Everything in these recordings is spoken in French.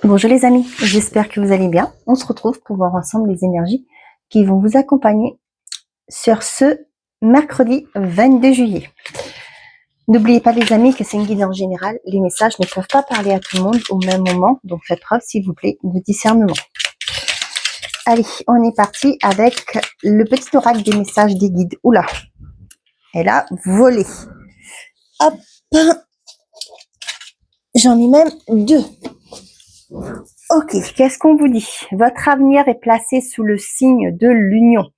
Bonjour les amis, j'espère que vous allez bien. On se retrouve pour voir ensemble les énergies qui vont vous accompagner sur ce mercredi 22 juillet. N'oubliez pas les amis que c'est une guide en général. Les messages ne peuvent pas parler à tout le monde au même moment, donc faites preuve s'il vous plaît de discernement. Allez, on est parti avec le petit oracle des messages des guides. Oula, elle a volé. Hop, j'en ai même deux. Ok, qu'est-ce qu'on vous dit? Votre avenir est placé sous le signe de l'union.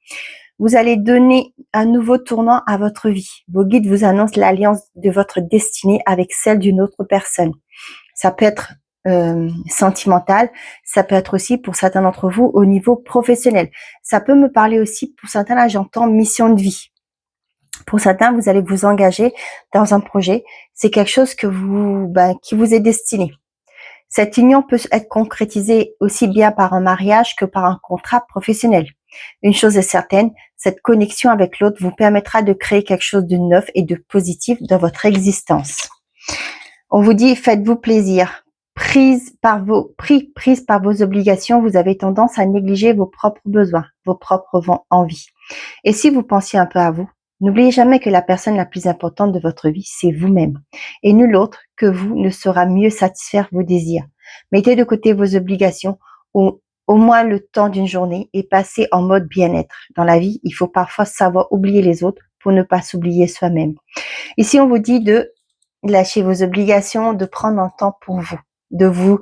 Vous allez donner un nouveau tournant à votre vie. Vos guides vous annoncent l'alliance de votre destinée avec celle d'une autre personne. Ça peut être sentimental, ça peut être aussi pour certains d'entre vous au niveau professionnel. Ça peut me parler aussi, pour certains, là j'entends mission de vie. Pour certains, vous allez vous engager dans un projet. C'est quelque chose que qui vous est destiné. Cette union peut être concrétisée aussi bien par un mariage que par un contrat professionnel. Une chose est certaine, cette connexion avec l'autre vous permettra de créer quelque chose de neuf et de positif dans votre existence. On vous dit, faites-vous plaisir. Prise par vos obligations, vous avez tendance à négliger vos propres besoins, vos propres envies. Et si vous pensiez un peu à vous, n'oubliez jamais que la personne la plus importante de votre vie, c'est vous-même. Et nul autre que vous ne saura mieux satisfaire vos désirs. Mettez de côté vos obligations au moins le temps d'une journée et passez en mode bien-être. Dans la vie, il faut parfois savoir oublier les autres pour ne pas s'oublier soi-même. Ici, on vous dit de lâcher vos obligations, de prendre un temps pour vous, de vous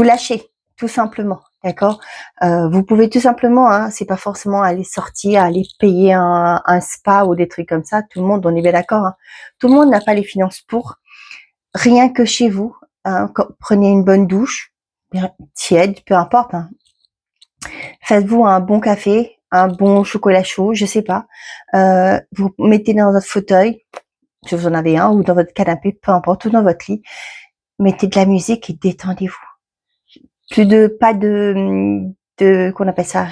lâcher, tout simplement. D'accord. Vous pouvez tout simplement, c'est pas forcément aller sortir, aller payer un spa ou des trucs comme ça. Tout le monde, on est bien d'accord. Tout le monde n'a pas les finances pour. Rien que chez vous, prenez une bonne douche, tiède, peu importe. Faites-vous un bon café, un bon chocolat chaud, je sais pas. Vous mettez dans votre fauteuil, si vous en avez un, ou dans votre canapé, peu importe, ou dans votre lit. Mettez de la musique et détendez-vous. Pas de qu'on appelle ça,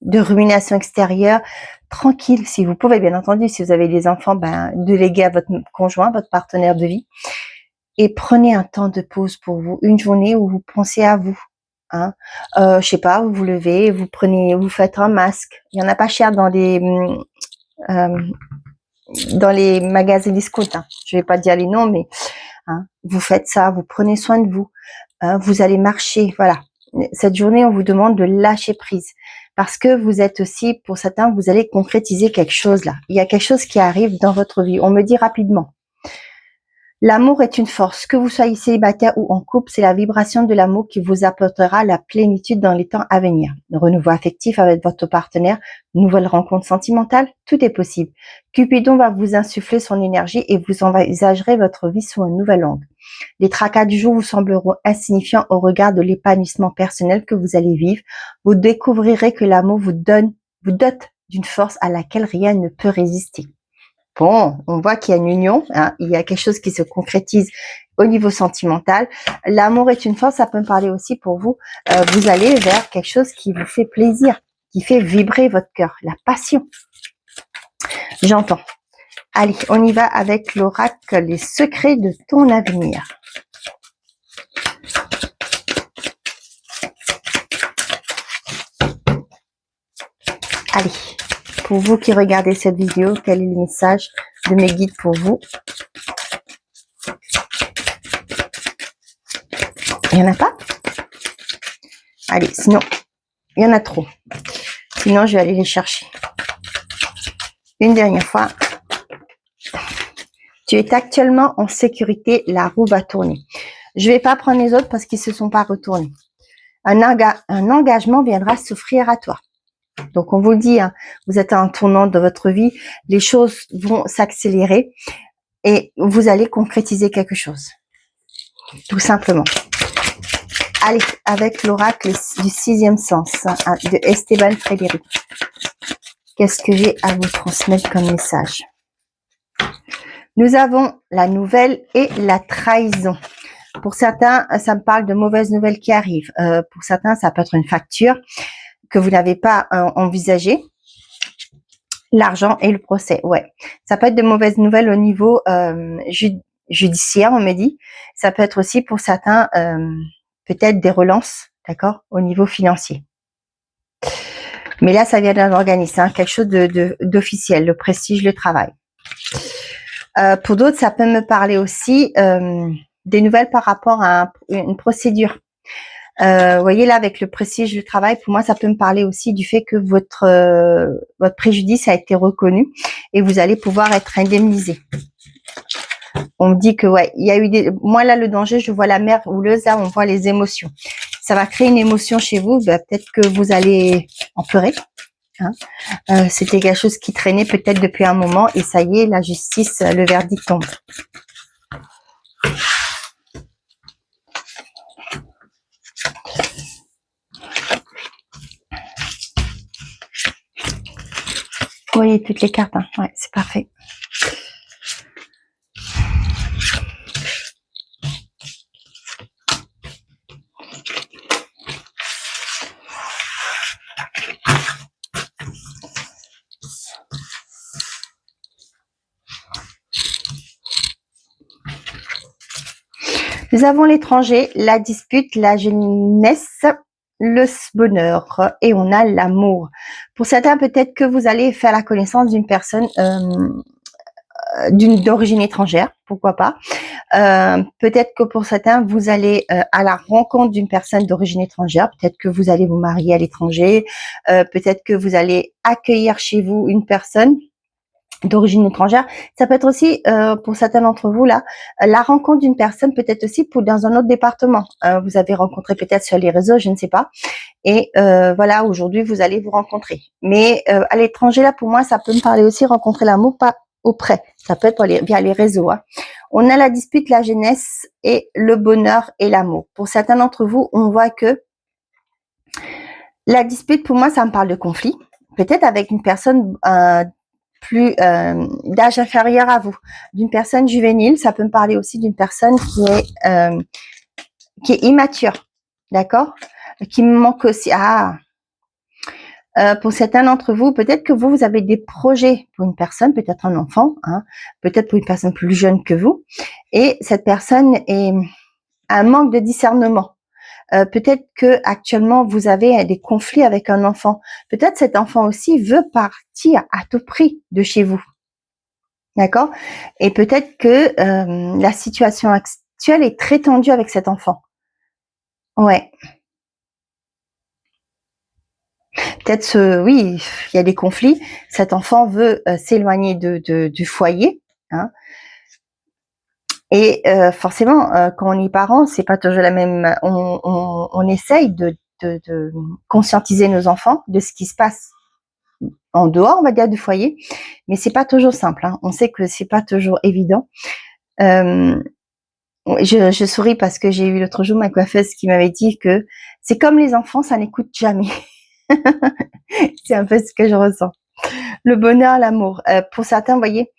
de rumination extérieure, tranquille, si vous pouvez, bien entendu, si vous avez des enfants, déléguez à votre conjoint, votre partenaire de vie, et prenez un temps de pause pour vous, une journée où vous pensez à vous. Je sais pas, vous vous levez, vous faites un masque. Il y en a pas cher dans les magasins discount. Je vais pas dire les noms, mais vous faites ça, vous prenez soin de vous. Vous allez marcher, voilà. Cette journée, on vous demande de lâcher prise parce que vous êtes aussi, pour certains, vous allez concrétiser quelque chose là. Il y a quelque chose qui arrive dans votre vie. On me dit rapidement. L'amour est une force. Que vous soyez célibataire ou en couple, c'est la vibration de l'amour qui vous apportera la plénitude dans les temps à venir. Renouveau affectif avec votre partenaire, nouvelle rencontre sentimentale, tout est possible. Cupidon va vous insuffler son énergie et vous envisagerez votre vie sous un nouvel angle. Les tracas du jour vous sembleront insignifiants au regard de l'épanouissement personnel que vous allez vivre. Vous découvrirez que l'amour vous dote d'une force à laquelle rien ne peut résister. Bon, on voit qu'il y a une union, il y a quelque chose qui se concrétise au niveau sentimental. L'amour est une force, ça peut me parler aussi pour vous. Vous allez vers quelque chose qui vous fait plaisir, qui fait vibrer votre cœur, la passion. J'entends. Allez, on y va avec l'oracle, les secrets de ton avenir. Allez, pour vous qui regardez cette vidéo, quel est le message de mes guides pour vous? Il n'y en a pas? Allez, sinon, il y en a trop. Sinon, je vais aller les chercher. Une dernière fois. Tu es actuellement en sécurité, la roue va tourner. Je ne vais pas prendre les autres parce qu'ils ne se sont pas retournés. Un engagement viendra s'offrir à toi. Donc, on vous le dit, vous êtes à un tournant de votre vie, les choses vont s'accélérer et vous allez concrétiser quelque chose. Tout simplement. Allez, avec l'oracle du 6e sens de Esteban Frédéric. Qu'est-ce que j'ai à vous transmettre comme message? Nous avons la nouvelle et la trahison. Pour certains, ça me parle de mauvaises nouvelles qui arrivent. Pour certains, ça peut être une facture que vous n'avez pas envisagée. L'argent et le procès, ouais. Ça peut être de mauvaises nouvelles au niveau judiciaire, on me dit. Ça peut être aussi pour certains, peut-être des relances, d'accord, au niveau financier. Mais là, ça vient d'un organisme, hein, quelque chose d'officiel, le prestige, le travail. Pour d'autres, ça peut me parler aussi des nouvelles par rapport à une procédure. Vous voyez là, avec le prestige du travail, pour moi, ça peut me parler aussi du fait que votre préjudice a été reconnu et vous allez pouvoir être indemnisé. On me dit que ouais, il y a eu moi là, le danger, je vois la mer houleuse, là on voit les émotions. Ça va créer une émotion chez vous, peut-être que vous allez en pleurer. Hein. C'était quelque chose qui traînait peut-être depuis un moment et ça y est, la justice, le verdict tombe. Vous voyez toutes les cartes, hein. Ouais, c'est parfait. Nous avons l'étranger, la dispute, la jeunesse, le bonheur et on a l'amour. Pour certains, peut-être que vous allez faire la connaissance d'une personne d'origine étrangère, pourquoi pas. Peut-être que pour certains, vous allez à la rencontre d'une personne d'origine étrangère. Peut-être que vous allez vous marier à l'étranger. Peut-être que vous allez accueillir chez vous une personne d'origine étrangère. Ça peut être aussi, pour certains d'entre vous, là, la rencontre d'une personne, peut-être aussi dans un autre département. Vous avez rencontré peut-être sur les réseaux, je ne sais pas. Et voilà, aujourd'hui, vous allez vous rencontrer. Mais à l'étranger, là, pour moi, ça peut me parler aussi rencontrer l'amour, pas auprès. Ça peut être via les réseaux. Hein. On a la dispute, la jeunesse et le bonheur et l'amour. Pour certains d'entre vous, on voit que la dispute, pour moi, ça me parle de conflit. Peut-être avec une personne plus d'âge inférieur à vous, d'une personne juvénile. Ça peut me parler aussi d'une personne qui est immature, d'accord, qui me manque aussi. Pour certains d'entre vous, peut-être que vous avez des projets pour une personne, peut-être un enfant, hein, peut-être pour une personne plus jeune que vous, et cette personne a un manque de discernement. Peut-être que actuellement vous avez des conflits avec un enfant. Peut-être cet enfant aussi veut partir à tout prix de chez vous. D'accord? Et peut-être que la situation actuelle est très tendue avec cet enfant. Ouais. Peut-être, oui, il y a des conflits. Cet enfant veut s'éloigner du foyer. Hein. Et forcément, quand on est parent, c'est pas toujours la même. On essaye de conscientiser nos enfants de ce qui se passe en dehors, on va dire, du foyer, mais c'est pas toujours simple. Hein. On sait que c'est pas toujours évident. Je souris parce que j'ai eu l'autre jour ma coiffeuse qui m'avait dit que c'est comme les enfants, ça n'écoute jamais. C'est un peu ce que je ressens. Le bonheur, l'amour. Pour certains, vous voyez,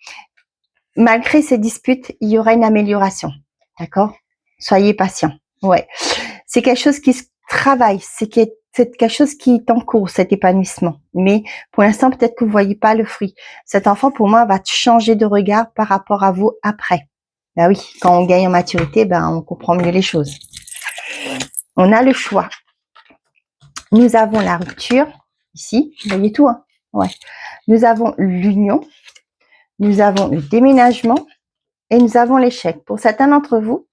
malgré ces disputes, il y aura une amélioration. D'accord? Soyez patients. Ouais. C'est quelque chose qui se travaille. C'est quelque chose qui est en cours, cet épanouissement. Mais pour l'instant, peut-être que vous ne voyez pas le fruit. Cet enfant, pour moi, va changer de regard par rapport à vous après. Ben oui, quand on gagne en maturité, on comprend mieux les choses. On a le choix. Nous avons la rupture, ici, vous voyez tout, hein? Ouais. Nous avons l'union, nous avons le déménagement et nous avons l'échec. Pour certains d'entre vous,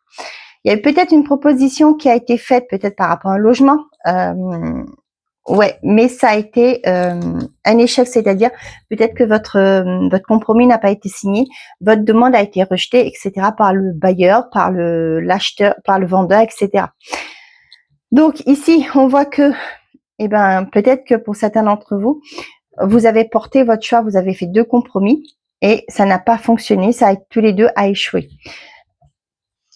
il y a peut-être une proposition qui a été faite, peut-être par rapport à un logement, ouais, mais ça a été un échec, c'est-à-dire peut-être que votre compromis n'a pas été signé, votre demande a été rejetée, etc., par le bailleur, par l'acheteur, par le vendeur, etc. Donc ici, on voit que, peut-être que pour certains d'entre vous, vous avez porté votre choix, vous avez fait 2 compromis et ça n'a pas fonctionné, ça a tous les 2 a échoué.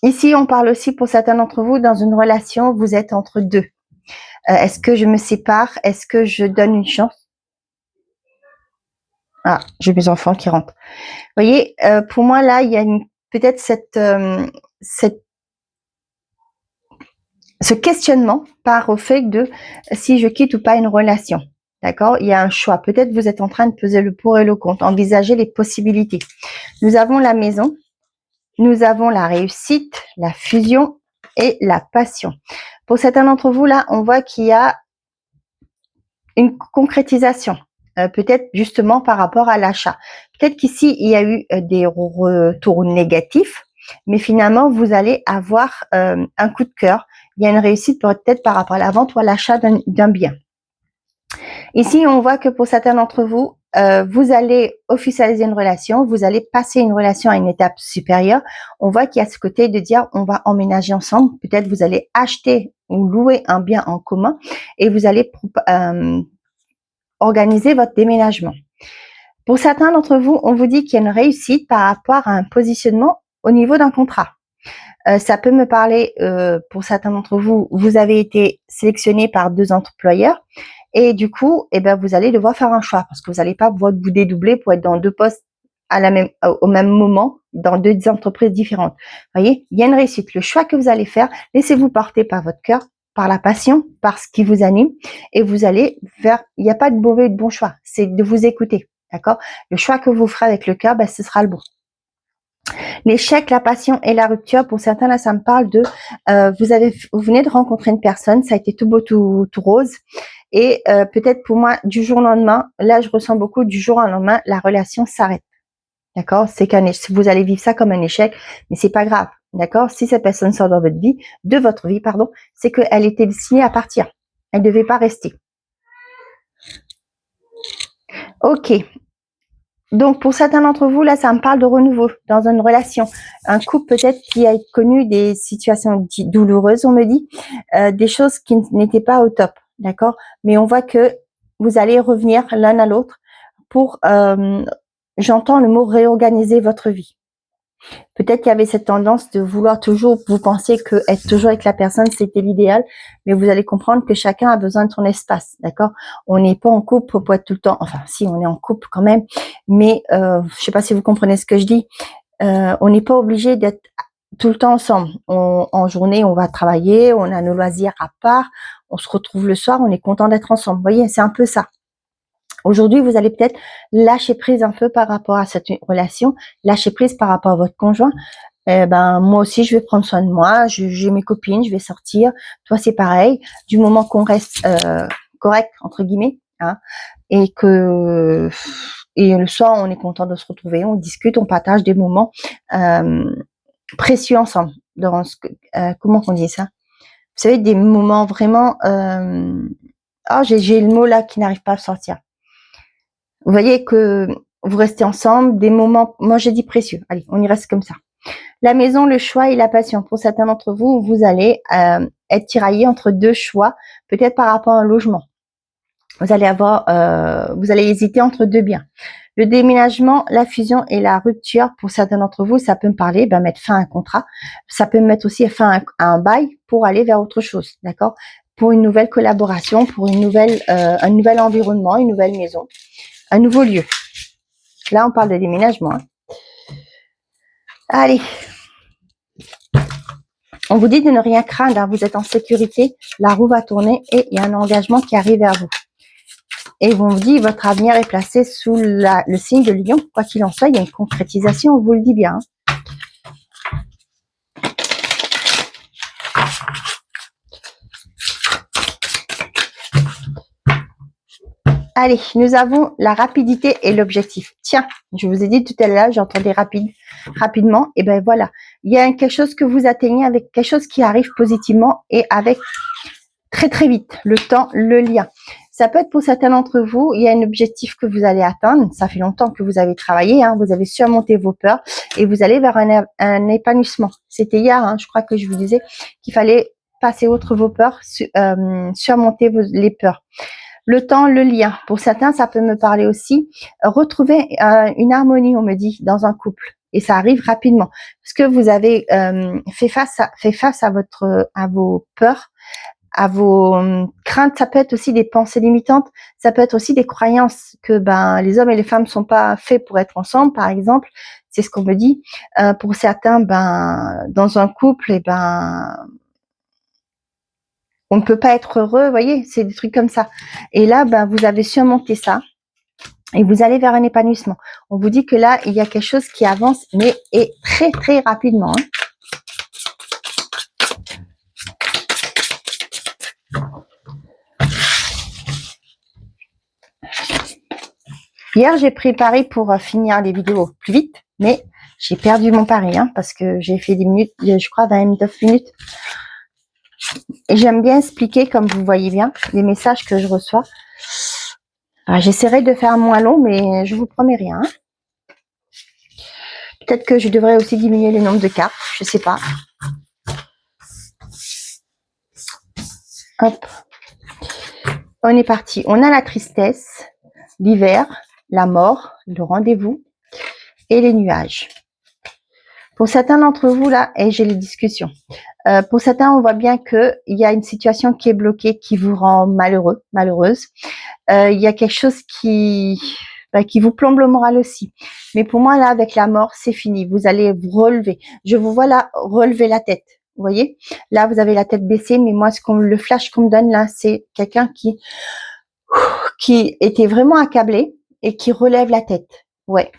Ici, on parle aussi pour certains d'entre vous, dans une relation, vous êtes entre deux. Est-ce que je me sépare? Est-ce que je donne une chance? Ah, j'ai mes enfants qui rentrent. Vous voyez, pour moi, là, il y a peut-être ce questionnement par au fait de si je quitte ou pas une relation. D'accord? Il y a un choix. Peut-être vous êtes en train de peser le pour et le contre, envisager les possibilités. Nous avons la maison. nous avons la réussite, la fusion et la passion. Pour certains d'entre vous, là, on voit qu'il y a une concrétisation, peut-être justement par rapport à l'achat. Peut-être qu'ici, il y a eu des retours négatifs, mais finalement, vous allez avoir un coup de cœur. Il y a une réussite peut-être par rapport à la vente ou à l'achat d'un bien. Ici, on voit que pour certains d'entre vous, vous allez officialiser une relation, vous allez passer une relation à une étape supérieure. On voit qu'il y a ce côté de dire on va emménager ensemble. Peut-être vous allez acheter ou louer un bien en commun et vous allez organiser votre déménagement. Pour certains d'entre vous, on vous dit qu'il y a une réussite par rapport à un positionnement au niveau d'un contrat. Ça peut me parler, pour certains d'entre vous, vous avez été sélectionné par 2 employeurs et du coup, eh ben, vous allez devoir faire un choix parce que vous n'allez pas pouvoir vous dédoubler pour être dans 2 postes au même moment dans 2 entreprises différentes. Vous voyez, il y a une réussite. Le choix que vous allez faire, laissez-vous porter par votre cœur, par la passion, par ce qui vous anime et vous allez vers, il n'y a pas de mauvais et de bon choix, c'est de vous écouter, d'accord? Le choix que vous ferez avec le cœur, ben, ce sera le bon. L'échec, la passion et la rupture, pour certains, là, ça me parle de, vous venez de rencontrer une personne, ça a été tout beau, tout rose, et peut-être pour moi, du jour au lendemain, là, je ressens beaucoup, du jour au lendemain, la relation s'arrête. D'accord? C'est vous allez vivre ça comme un échec, mais c'est pas grave. D'accord? Si cette personne sort dans votre vie, de votre vie, pardon, c'est qu'elle était destinée à partir. Elle ne devait pas rester. Ok. Donc, pour certains d'entre vous, là, ça me parle de renouveau dans une relation. Un couple peut-être qui a connu des situations douloureuses, on me dit, des choses qui n'étaient pas au top, d'accord? Mais on voit que vous allez revenir l'un à l'autre pour, j'entends le mot réorganiser votre vie. Peut-être qu'il y avait cette tendance de vouloir toujours, vous pensez que être toujours avec la personne, c'était l'idéal, mais vous allez comprendre que chacun a besoin de son espace, d'accord? On n'est pas en couple pour être tout le temps, enfin si, on est en couple quand même, mais je sais pas si vous comprenez ce que je dis, on n'est pas obligé d'être tout le temps ensemble. En journée, on va travailler, on a nos loisirs à part, on se retrouve le soir, on est content d'être ensemble. Vous voyez, c'est un peu ça. Aujourd'hui, vous allez peut-être lâcher prise un peu par rapport à cette relation, lâcher prise par rapport à votre conjoint. Ben moi aussi, je vais prendre soin de moi. J'ai mes copines, je vais sortir. Toi, c'est pareil. Du moment qu'on reste correct entre guillemets, hein, et le soir, on est content de se retrouver, on discute, on partage des moments précieux ensemble. Dans comment on dit ça? Vous savez, des moments vraiment. J'ai le mot là qui n'arrive pas à sortir. Vous voyez que vous restez ensemble, des moments, moi j'ai dit précieux. Allez, on y reste comme ça. La maison, le choix et la passion. Pour certains d'entre vous, vous allez être tiraillé entre 2 choix, peut-être par rapport à un logement. Vous allez hésiter entre 2 biens. Le déménagement, la fusion et la rupture, pour certains d'entre vous, ça peut me parler, mettre fin à un contrat. Ça peut me mettre aussi fin à un bail pour aller vers autre chose, d'accord? Pour une nouvelle collaboration, pour un nouvel environnement, une nouvelle maison, un nouveau lieu. Là, on parle de déménagement. Hein. Allez. On vous dit de ne rien craindre. Hein. Vous êtes en sécurité. La roue va tourner et il y a un engagement qui arrive vers vous. Et on vous dit votre avenir est placé sous le signe de Lion. Quoi qu'il en soit, il y a une concrétisation. On vous le dit bien. Hein. Allez, nous avons la rapidité et l'objectif. Tiens, je vous ai dit tout à l'heure, j'entendais rapidement. Et ben voilà, il y a quelque chose que vous atteignez avec quelque chose qui arrive positivement et avec très très vite, le temps, le lien. Ça peut être pour certains d'entre vous, il y a un objectif que vous allez atteindre. Ça fait longtemps que vous avez travaillé, hein, vous avez surmonté vos peurs et vous allez vers un épanouissement. C'était hier, hein, je crois que je vous disais qu'il fallait passer outre vos peurs, surmonter les peurs. Le temps, le lien. Pour certains, ça peut me parler aussi. Retrouver une harmonie, on me dit, dans un couple. Et ça arrive rapidement. Parce que vous avez fait face à vos peurs, à vos craintes. Ça peut être aussi des pensées limitantes. Ça peut être aussi des croyances que les hommes et les femmes ne sont pas faits pour être ensemble, par exemple. C'est ce qu'on me dit. Pour certains, dans un couple, on ne peut pas être heureux, vous voyez, c'est des trucs comme ça. Et là, vous avez surmonté ça. et vous allez vers un épanouissement. On vous dit que là, il y a quelque chose qui avance, mais et très, très rapidement. Hein. Hier, j'ai pris pari pour finir les vidéos plus vite, mais j'ai perdu mon pari, hein, parce que j'ai fait 10 minutes, je crois 29 minutes. Et j'aime bien expliquer, comme vous voyez bien, les messages que je reçois. J'essaierai de faire moins long, mais je vous promets rien. Hein. Peut-être que je devrais aussi diminuer le nombre de cartes, je sais pas. Hop. On est parti. On a la tristesse, l'hiver, la mort, le rendez-vous et les nuages. Pour certains d'entre vous, là, et j'ai les discussions. Pour certains, on voit bien qu'il y a une situation qui est bloquée, qui vous rend malheureux, malheureuse. Il y a quelque chose qui vous plombe le moral aussi. Mais pour moi, là, avec la mort, c'est fini. Vous allez vous relever. Je vous vois là, relever la tête. Vous voyez? Là, vous avez la tête baissée, mais moi, le flash qu'on me donne là, c'est quelqu'un qui était vraiment accablé et qui relève la tête. Ouais.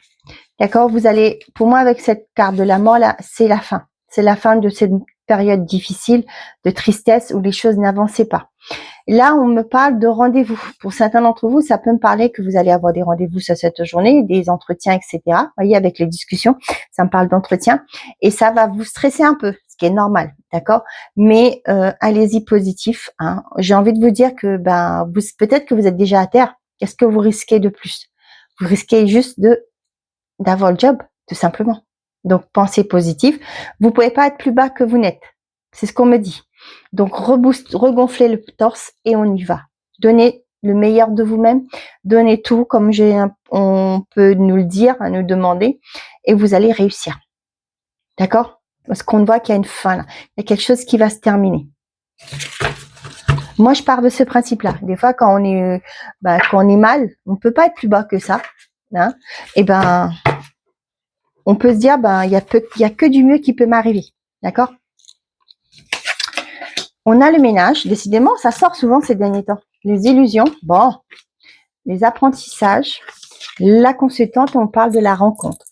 D'accord? Vous allez, pour moi, avec cette carte de la mort, là, c'est la fin. C'est la fin de cette période difficile, de tristesse, où les choses n'avançaient pas. Là, on me parle de rendez-vous. Pour certains d'entre vous, ça peut me parler que vous allez avoir des rendez-vous sur cette journée, des entretiens, etc. Vous voyez, avec les discussions, ça me parle d'entretien. Et ça va vous stresser un peu, ce qui est normal, d'accord? Mais allez-y positif. Hein. J'ai envie de vous dire que peut-être que vous êtes déjà à terre. Qu'est-ce que vous risquez de plus? Vous risquez juste d'avoir le job, tout simplement. Donc, pensez positif. Vous pouvez pas être plus bas que vous n'êtes. C'est ce qu'on me dit. Donc, regonflez le torse et on y va. Donnez le meilleur de vous-même. Donnez tout, comme on peut nous le dire, nous demander, et vous allez réussir. D'accord? Parce qu'on voit qu'il y a une fin là. Il y a quelque chose qui va se terminer. Moi, je pars de ce principe-là. Des fois, quand on est mal, on peut pas être plus bas que ça. Hein, et on peut se dire, il y a que du mieux qui peut m'arriver. D'accord? On a le ménage. Décidément, ça sort souvent ces derniers temps. Les illusions. Bon. Les apprentissages. La consultante, on parle de la rencontre.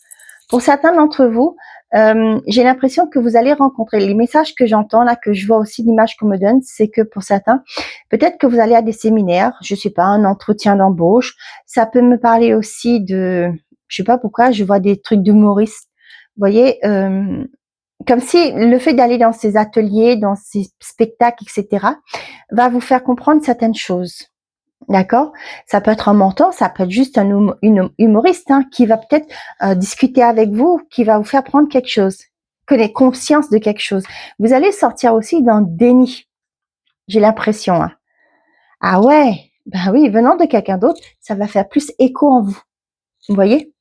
Pour certains d'entre vous, j'ai l'impression que vous allez rencontrer. Les messages que j'entends là, que je vois aussi, l'image qu'on me donne, c'est que pour certains, peut-être que vous allez à des séminaires, je sais pas, un entretien d'embauche. Ça peut me parler aussi de, je sais pas pourquoi, je vois des trucs d'humoristes. Vous voyez, comme si le fait d'aller dans ces ateliers, dans ces spectacles, etc., va vous faire comprendre certaines choses. D'accord? Ça peut être un mentor, ça peut être juste une humoriste qui va peut-être discuter avec vous, qui va vous faire prendre quelque chose, connaître conscience de quelque chose. Vous allez sortir aussi d'un déni, j'ai l'impression. Hein. Ah ouais, ben oui, venant de quelqu'un d'autre, ça va faire plus écho en vous. Vous voyez?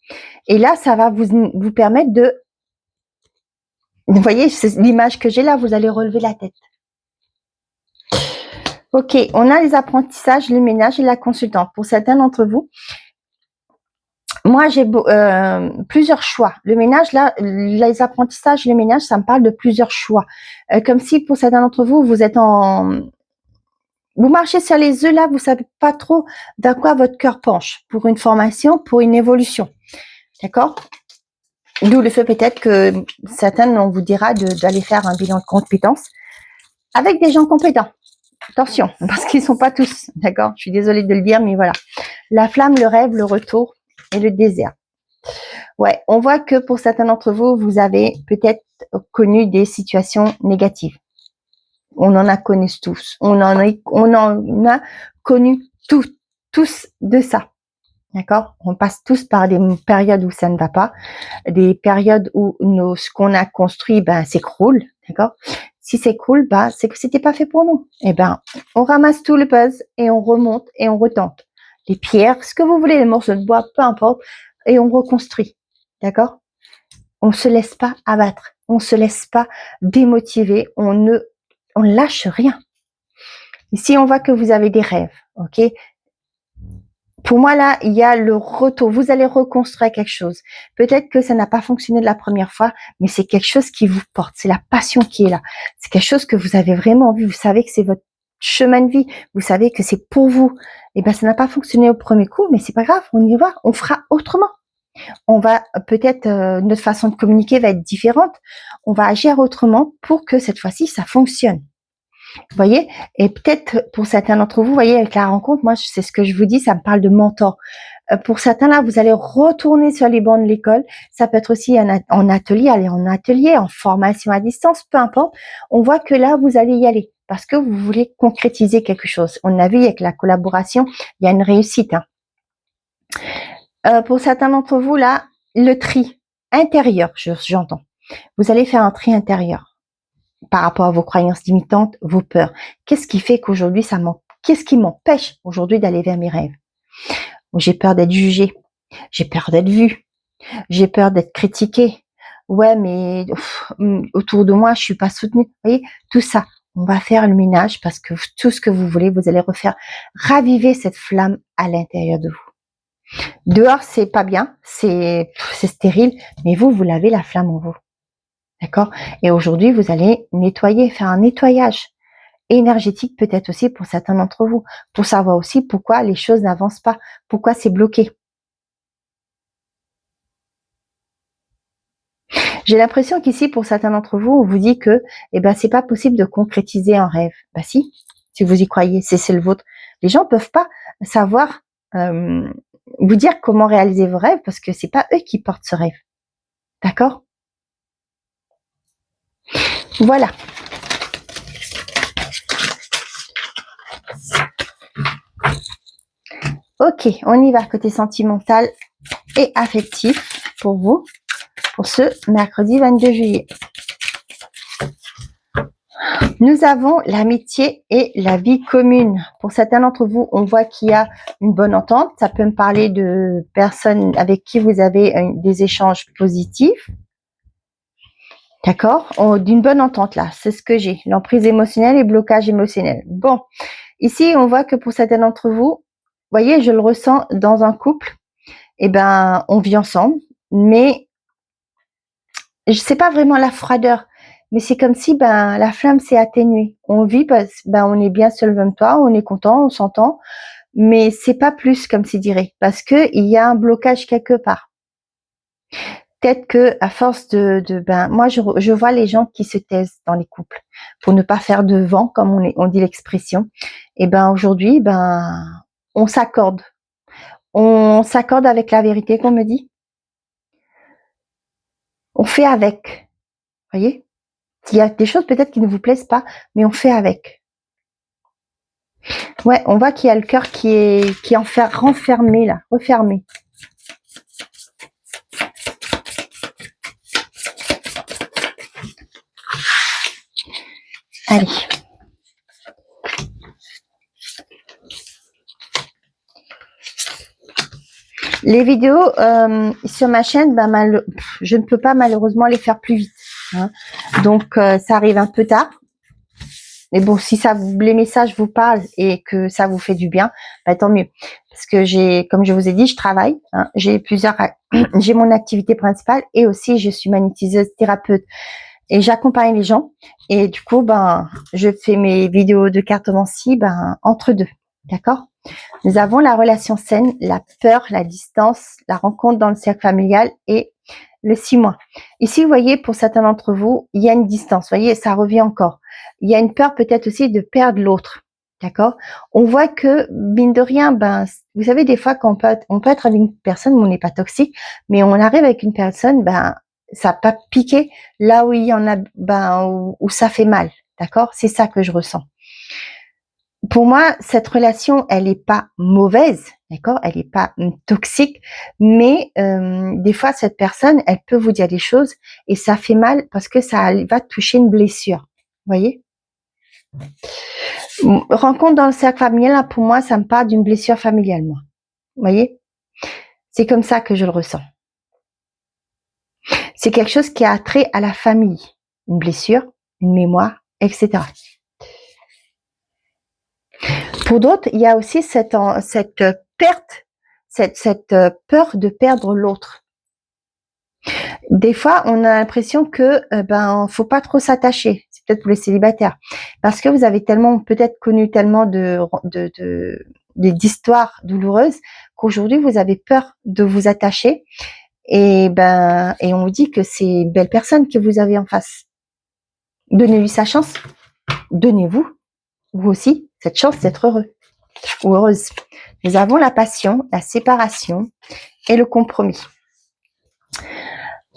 Et là, ça va vous permettre de... Vous voyez, c'est l'image que j'ai là, vous allez relever la tête. Ok, on a les apprentissages, le ménage et la consultante. Pour certains d'entre vous, moi, j'ai plusieurs choix. Le ménage, là, les apprentissages, le ménage, ça me parle de plusieurs choix. Comme si, pour certains d'entre vous, vous marchez sur les œufs, là, vous savez pas trop dans quoi votre cœur penche. Pour une formation, pour une évolution. D'accord? D'où le fait peut-être que certains, on vous dira d'aller faire un bilan de compétences avec des gens compétents. Attention, parce qu'ils sont pas tous, d'accord? Je suis désolée de le dire, mais voilà. La flamme, le rêve, le retour et le désert. Ouais, on voit que pour certains d'entre vous, vous avez peut-être connu des situations négatives. On en a connu tous. On en a connu tous de ça. D'accord? On passe tous par des périodes où ça ne va pas, des périodes où ce qu'on a construit, s'écroule. D'accord? Si c'est cool, c'est que c'était pas fait pour nous. On ramasse tout le puzzle et on remonte et on retente. Les pierres, ce que vous voulez, les morceaux de bois, peu importe, et on reconstruit. D'accord? On se laisse pas abattre. On se laisse pas démotiver. On lâche rien. Ici, on voit que vous avez des rêves. Ok? Pour moi, là, il y a le retour. Vous allez reconstruire quelque chose. Peut-être que ça n'a pas fonctionné de la première fois, mais c'est quelque chose qui vous porte. C'est la passion qui est là. C'est quelque chose que vous avez vraiment vu. Vous savez que c'est chemin de vie, vous savez que c'est pour vous. Et ben, ça n'a pas fonctionné au premier coup, mais c'est pas grave, on y va, on fera autrement. On va peut-être, notre façon de communiquer va être différente. On va agir autrement pour que cette fois-ci, ça fonctionne. Vous voyez? Et peut-être pour certains d'entre vous, vous voyez, avec la rencontre, moi, c'est ce que je vous dis, ça me parle de mentor. Pour certains, là, vous allez retourner sur les bancs de l'école. Ça peut être aussi en atelier, aller en atelier, en formation à distance, peu importe. On voit que là, vous allez y aller parce que vous voulez concrétiser quelque chose. On a vu avec la collaboration, il y a une réussite. Hein. Pour certains d'entre vous, là, le tri intérieur, j'entends. Vous allez faire un tri intérieur par rapport à vos croyances limitantes, vos peurs. Qu'est-ce qui fait qu'aujourd'hui, qu'est-ce qui m'empêche aujourd'hui d'aller vers mes rêves? J'ai peur d'être jugée, j'ai peur d'être vue, j'ai peur d'être critiquée. Ouais, mais autour de moi, je suis pas soutenue. Vous voyez, tout ça, on va faire le ménage parce que tout ce que vous voulez, vous allez refaire, raviver cette flamme à l'intérieur de vous. Dehors, c'est pas bien, c'est stérile, mais vous l'avez la flamme en vous. D'accord? Et aujourd'hui, vous allez nettoyer, faire un nettoyage énergétique peut-être aussi pour certains d'entre vous, pour savoir aussi pourquoi les choses n'avancent pas, pourquoi c'est bloqué. J'ai l'impression qu'ici, pour certains d'entre vous, on vous dit que c'est pas possible de concrétiser un rêve. Bah si vous y croyez, c'est le vôtre. Les gens peuvent pas savoir vous dire comment réaliser vos rêves parce que c'est pas eux qui portent ce rêve. D'accord? Voilà. Ok, on y va côté sentimental et affectif pour vous, pour ce mercredi 22 juillet. Nous avons l'amitié et la vie commune. Pour certains d'entre vous, on voit qu'il y a une bonne entente. Ça peut me parler de personnes avec qui vous avez des échanges positifs. D'accord? D'une bonne entente là, c'est ce que j'ai. L'emprise émotionnelle et blocage émotionnel. Bon, ici, on voit que pour certains d'entre vous, voyez, je le ressens dans un couple. On vit ensemble, mais c'est pas vraiment la froideur, mais c'est comme si la flamme s'est atténuée. On vit on est bien seul même toi, on est content, on s'entend, mais c'est pas plus comme s'il dirait, parce que il y a un blocage quelque part. Peut-être que à force moi je vois les gens qui se taisent dans les couples pour ne pas faire de vent, comme on dit l'expression. Et aujourd'hui, on s'accorde. On s'accorde avec la vérité qu'on me dit. On fait avec. Voyez? Il y a des choses peut-être qui ne vous plaisent pas, mais on fait avec. Ouais, on voit qu'il y a le cœur qui est renfermé là, refermé. Allez. Les vidéos sur ma chaîne, je ne peux pas malheureusement les faire plus vite. Hein. Donc, ça arrive un peu tard. Mais bon, si les messages vous parlent et que ça vous fait du bien, tant mieux. Parce que comme je vous ai dit, je travaille. Hein, j'ai mon activité principale et aussi je suis magnétiseuse thérapeute. Et j'accompagne les gens. Et du coup, je fais mes vidéos de cartomancie, entre deux. D'accord? Nous avons la relation saine, la peur, la distance, la rencontre dans le cercle familial et le 6 mois. Ici, vous voyez, pour certains d'entre vous, il y a une distance. Vous voyez, ça revient encore. Il y a une peur peut-être aussi de perdre l'autre. D'accord? On voit que, mine de rien, vous savez, des fois, on peut être avec une personne, mais on n'est pas toxique, mais on arrive avec une personne, ça n'a pas piqué là où il y en a, où ça fait mal. D'accord? C'est ça que je ressens. Pour moi, cette relation, elle n'est pas mauvaise, d'accord? Elle n'est pas toxique, mais des fois, cette personne, elle peut vous dire des choses et ça fait mal parce que ça va toucher une blessure. Vous voyez? Rencontre dans le cercle familial, là, pour moi, ça me parle d'une blessure familiale, moi. Vous voyez? C'est comme ça que je le ressens. C'est quelque chose qui a trait à la famille. Une blessure, une mémoire, etc. Pour d'autres, il y a aussi cette perte, cette peur de perdre l'autre. Des fois, on a l'impression que faut pas trop s'attacher. peut-être pour les célibataires. Parce que vous avez tellement, peut-être connu tellement d'histoires douloureuses qu'aujourd'hui, vous avez peur de vous attacher. Et on vous dit que c'est une belle personne que vous avez en face. Donnez-lui sa chance. Donnez-vous, vous aussi, cette chance d'être heureux ou heureuse. Nous avons la passion, la séparation et le compromis.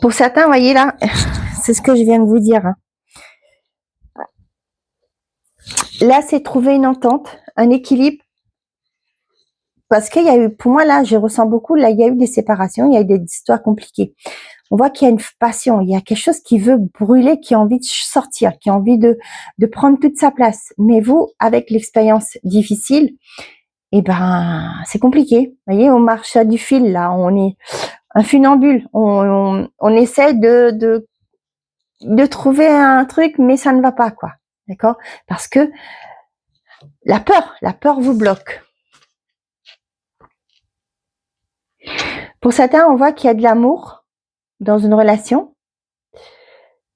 Pour certains, vous voyez là, c'est ce que je viens de vous dire. Là, c'est trouver une entente, un équilibre. Parce qu'il y a eu, pour moi, là, je ressens beaucoup, là, il y a eu des séparations, il y a eu des histoires compliquées. On voit qu'il y a une passion, il y a quelque chose qui veut brûler, qui a envie de sortir, qui a envie de prendre toute sa place. Mais vous, avec l'expérience difficile, c'est compliqué. Vous voyez, on marche à du fil, là, on est un funambule. On essaie de trouver un truc, mais ça ne va pas, quoi. D'accord? Parce que la peur vous bloque. Pour certains, on voit qu'il y a de l'amour dans une relation,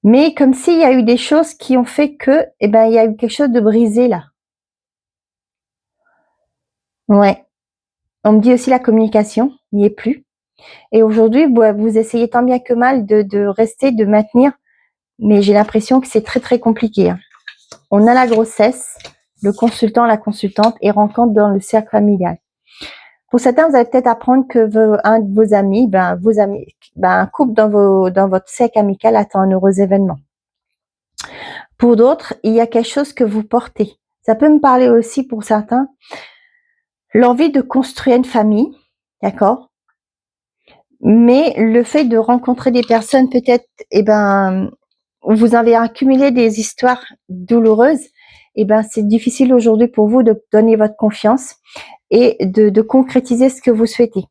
mais comme s'il y a eu des choses qui ont fait que, il y a eu quelque chose de brisé là. Ouais. On me dit aussi la communication n'y est plus. Et aujourd'hui, vous essayez tant bien que mal de rester, de maintenir, mais j'ai l'impression que c'est très très compliqué. Hein. On a la grossesse, le consultant, la consultante et rencontre dans le cercle familial. Pour certains, vous allez peut-être apprendre que un de vos amis, un couple dans votre cercle amical attend un heureux événement. Pour d'autres, il y a quelque chose que vous portez. Ça peut me parler aussi pour certains, l'envie de construire une famille, d'accord? Mais le fait de rencontrer des personnes, peut-être, vous avez accumulé des histoires douloureuses, c'est difficile aujourd'hui pour vous de donner votre confiance et de concrétiser ce que vous souhaitez.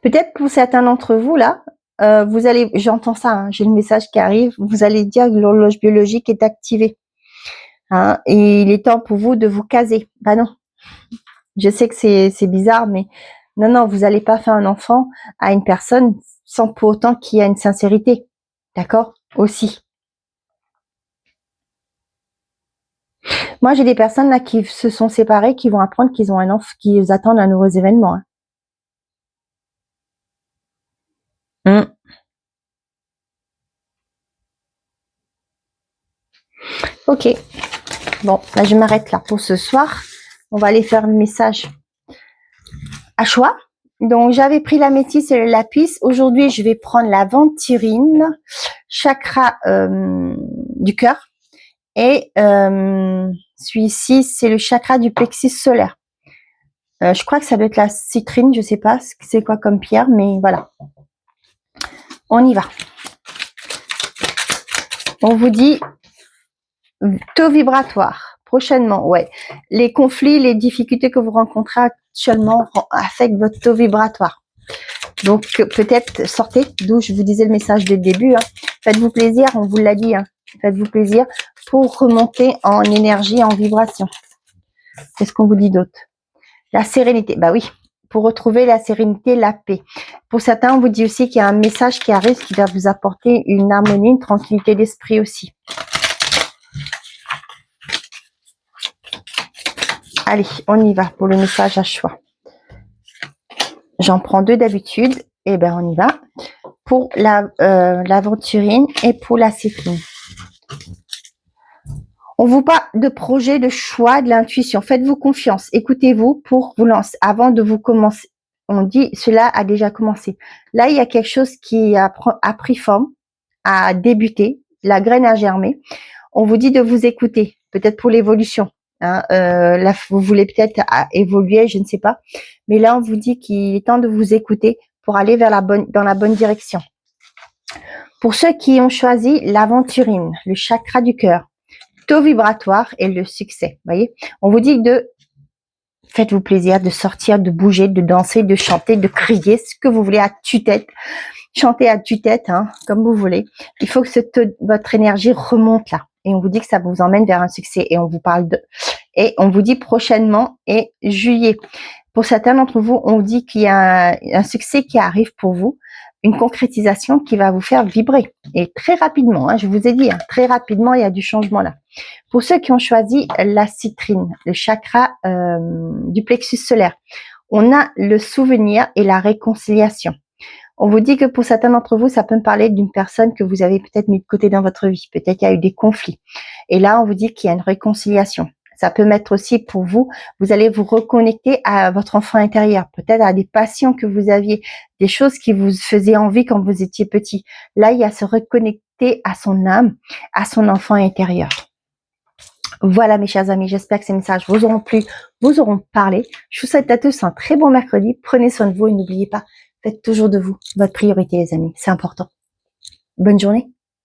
Peut-être pour certains d'entre vous, là, j'entends ça, hein, j'ai le message qui arrive, vous allez dire que l'horloge biologique est activée. Hein, et il est temps pour vous de vous caser. Non. Je sais que c'est bizarre, mais non, vous n'allez pas faire un enfant à une personne sans pour autant qu'il y ait une sincérité. D'accord? Aussi. Moi, j'ai des personnes là qui se sont séparées, qui vont apprendre qu'ils ont un enfant, qu'ils attendent un heureux événement. Hein. Ok. Bon, là, je m'arrête là pour ce soir. On va aller faire le message à choix. Donc, j'avais pris la métisse et le lapis. Aujourd'hui, je vais prendre la venturine, chakra du cœur. Et celui-ci, c'est le chakra du plexus solaire. Je crois que ça doit être la citrine, je sais pas c'est quoi comme pierre, mais voilà. On y va. On vous dit taux vibratoire. Prochainement, ouais. Les conflits, les difficultés que vous rencontrez actuellement affectent votre taux vibratoire. Donc, peut-être sortez, d'où je vous disais le message dès le début. Hein. Faites-vous plaisir, on vous l'a dit. Hein. Faites-vous plaisir pour remonter en énergie, en vibration. Qu'est-ce qu'on vous dit d'autre? La sérénité. Bah oui, pour retrouver la sérénité, la paix. Pour certains, on vous dit aussi qu'il y a un message qui arrive qui va vous apporter une harmonie, une tranquillité d'esprit aussi. Allez, on y va pour le message à choix. J'en prends 2 d'habitude. Et on y va. Pour l'aventurine et pour la citrine. On vous parle de projet, de choix, de l'intuition. Faites-vous confiance. Écoutez-vous pour vous lancer. Avant de vous commencer, on dit cela a déjà commencé. Là, il y a quelque chose qui a pris forme, a débuté. La graine a germé. On vous dit de vous écouter. Peut-être pour l'évolution. Hein, là, vous voulez peut-être évoluer, je ne sais pas. Mais là, on vous dit qu'il est temps de vous écouter pour aller dans la bonne direction. Pour ceux qui ont choisi l'aventurine, le chakra du cœur, taux vibratoire et le succès. Voyez, on vous dit de faites-vous plaisir, de sortir, de bouger, de danser, de chanter, de crier, ce que vous voulez à tue-tête. Chantez à tue-tête, hein, comme vous voulez. Il faut que votre énergie remonte là. Et on vous dit que ça vous emmène vers un succès. Et on vous parle Et on vous dit prochainement et juillet. Pour certains d'entre vous, on vous dit qu'il y a un succès qui arrive pour vous, une concrétisation qui va vous faire vibrer. Et très rapidement, hein, je vous ai dit, hein, très rapidement, il y a du changement là. Pour ceux qui ont choisi la citrine, le chakra du plexus solaire, on a le souvenir et la réconciliation. On vous dit que pour certains d'entre vous, ça peut me parler d'une personne que vous avez peut-être mis de côté dans votre vie. Peut-être qu'il y a eu des conflits. Et là, on vous dit qu'il y a une réconciliation. Ça peut mettre aussi pour vous, vous allez vous reconnecter à votre enfant intérieur, peut-être à des passions que vous aviez, des choses qui vous faisaient envie quand vous étiez petit. Là, il y a se reconnecter à son âme, à son enfant intérieur. Voilà mes chers amis, j'espère que ces messages vous auront plu, vous auront parlé. Je vous souhaite à tous un très bon mercredi. Prenez soin de vous et n'oubliez pas, faites toujours de vous votre priorité les amis, c'est important. Bonne journée.